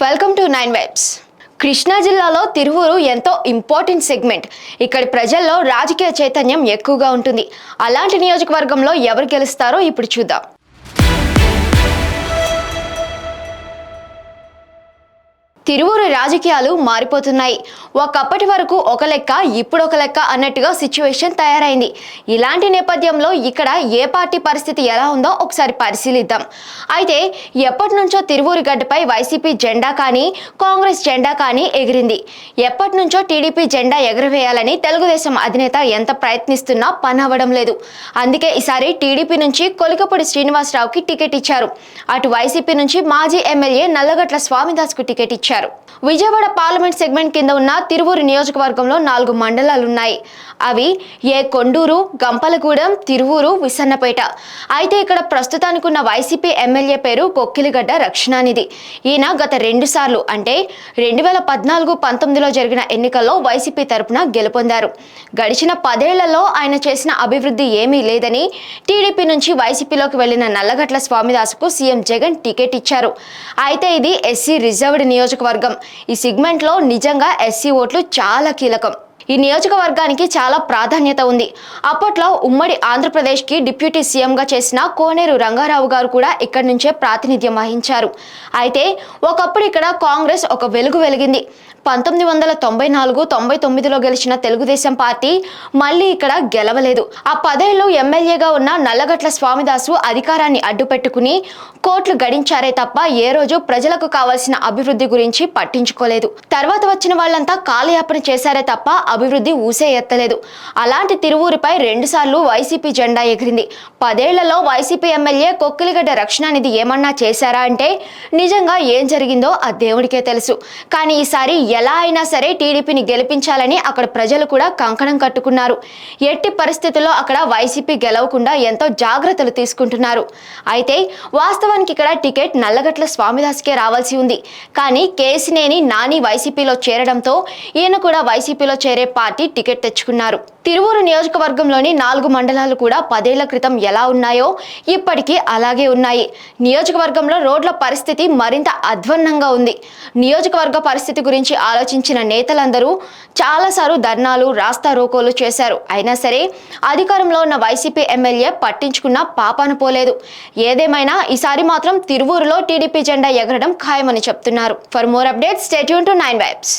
Welcome to 9 vibes. Krishna జిల్లాలో తిరువూరు ఎంతో important segment. ఇక్కడి ప్రజల్లో రాజకీయ చైతన్యం ఎక్కువగా ఉంటుంది. అలాంటి నియోజకవర్గంలో ఎవరు గెలుస్తారో ఇప్పుడు చూద్దాం. తిరువూరు రాజకీయాలు మారిపోతున్నాయి. ఒకప్పటి వరకు ఒక లెక్క, ఇప్పుడు ఒక లెక్క అన్నట్టుగా సిచ్యువేషన్ తయారైంది. ఇలాంటి నేపథ్యంలో ఇక్కడ ఏ పార్టీ పరిస్థితి ఎలా ఉందో ఒకసారి పరిశీలిద్దాం. అయితే ఎప్పటి నుంచో తిరువూరు గడ్డపై వైసీపీ జెండా కానీ కాంగ్రెస్ జెండా కానీ ఎగిరింది. ఎప్పటి నుంచో టీడీపీ జెండా ఎగరవేయాలని తెలుగుదేశం అధినేత ఎంత ప్రయత్నిస్తున్నా పని అవ్వడం లేదు. అందుకే ఈసారి టీడీపీ నుంచి కొలికపూడి శ్రీనివాసరావుకి టికెట్ ఇచ్చారు. అటు వైసీపీ నుంచి మాజీ ఎమ్మెల్యే నల్లగట్ల స్వామిదాస్కు టికెట్ ఇచ్చారు. విజయవాడ పార్లమెంట్ సెగ్మెంట్ కింద ఉన్న తిరువూరు నియోజకవర్గంలో 4 మండలాలున్నాయి. అవి కొండూరు, గంపలగూడెం, తిరువూరు, విసన్నపేట. అయితే ఇక్కడ ప్రస్తుతానికి ఉన్న వైసీపీ ఎమ్మెల్యే పేరు కొక్కిలిగడ్డ రక్షణానిధి. ఈయన గత 2 సార్లు అంటే 2014-19లో జరిగిన ఎన్నికల్లో వైసీపీ తరపున గెలుపొందారు. గడిచిన 10 ఏళ్లలో ఆయన చేసిన అభివృద్ధి ఏమీ లేదని టీడీపీ నుంచి వైసీపీలోకి వెళ్లిన నల్లగట్ల స్వామిదాసుకు సీఎం జగన్ టికెట్ ఇచ్చారు. అయితే ఇది ఎస్సీ రిజర్వ్డ్ నియోజకవర్గం. ఈ సెగ్మెంట్ లో నిజంగా ఎస్సీ ఓట్లు చాలా కీలకం. ఈ నియోజకవర్గానికి చాలా ప్రాధాన్యత ఉంది. అప్పట్లో ఉమ్మడి ఆంధ్రప్రదేశ్కి డిప్యూటీ సీఎంగా చేసిన కోనేరు రంగారావు గారు కూడా ఇక్కడి నుంచే ప్రాతినిధ్యం వహించారు. అయితే ఒకప్పుడు ఇక్కడ కాంగ్రెస్ ఒక వెలుగు వెలిగింది. 1994-99లో గెలిచిన తెలుగుదేశం పార్టీ మళ్ళీ ఇక్కడ గెలవలేదు. ఆ 10 ఏళ్లు ఎమ్మెల్యేగా ఉన్న నల్లగట్ల స్వామిదాసు అధికారాన్ని అడ్డుపెట్టుకుని కోట్లు గడించారే తప్ప ఏ రోజు ప్రజలకు కావాల్సిన అభివృద్ధి గురించి పట్టించుకోలేదు. తర్వాత వచ్చిన వాళ్ళంతా కాలయాపన చేశారే తప్ప అభివృద్ధి ఊసే ఎత్తలేదు. అలాంటి తిరువూరుపై 2 సార్లు వైసీపీ జెండా ఎగిరింది. 10 ఏళ్లలో వైసీపీ ఎమ్మెల్యే కొక్కిలిగడ్డ రక్షణానిధి ఏమన్నా చేశారా అంటే నిజంగా ఏం జరిగిందో ఆ దేవుడికే తెలుసు. కానీ ఈసారి ఎలా అయినా సరే టీడీపీని గెలిపించాలని అక్కడ ప్రజలు కూడా కంకణం కట్టుకున్నారు. ఎట్టి పరిస్థితుల్లో అక్కడ వైసీపీ గెలవకుండా ఎంతో జాగ్రత్తలు తీసుకుంటున్నారు. అయితే వాస్తవానికి ఇక్కడ టికెట్ నల్లగట్ల స్వామిదాస్కే రావాల్సి ఉంది. కానీ కేసినేని నాని వైసీపీలో చేరడంతో ఈయన కూడా వైసీపీలో చేరే పార్టీ టికెట్ తెచ్చుకున్నారు. తిరువూరు నియోజకవర్గంలోని 4 మండలాలు కూడా 10 ఏళ్ల క్రితం ఎలా ఉన్నాయో ఇప్పటికీ అలాగే ఉన్నాయి. నియోజకవర్గంలో రోడ్ల పరిస్థితి మరింత అధ్వాన్నంగా ఉంది. నియోజకవర్గ పరిస్థితి గురించి ఆలోచించిన నేతలందరూ చాలాసార్లు ధర్నాలు, రాస్తా రోకోలు చేశారు. అయినా సరే అధికారంలో ఉన్న వైసీపీ ఎమ్మెల్యే పట్టించుకున్న పాపాన పోలేదు. ఏదేమైనా ఈసారి మాత్రం తిరువూరులో టీడీపీ జెండా ఎగరడం ఖాయమని చెప్తున్నారు. For more updates stay tune to 9 vibes.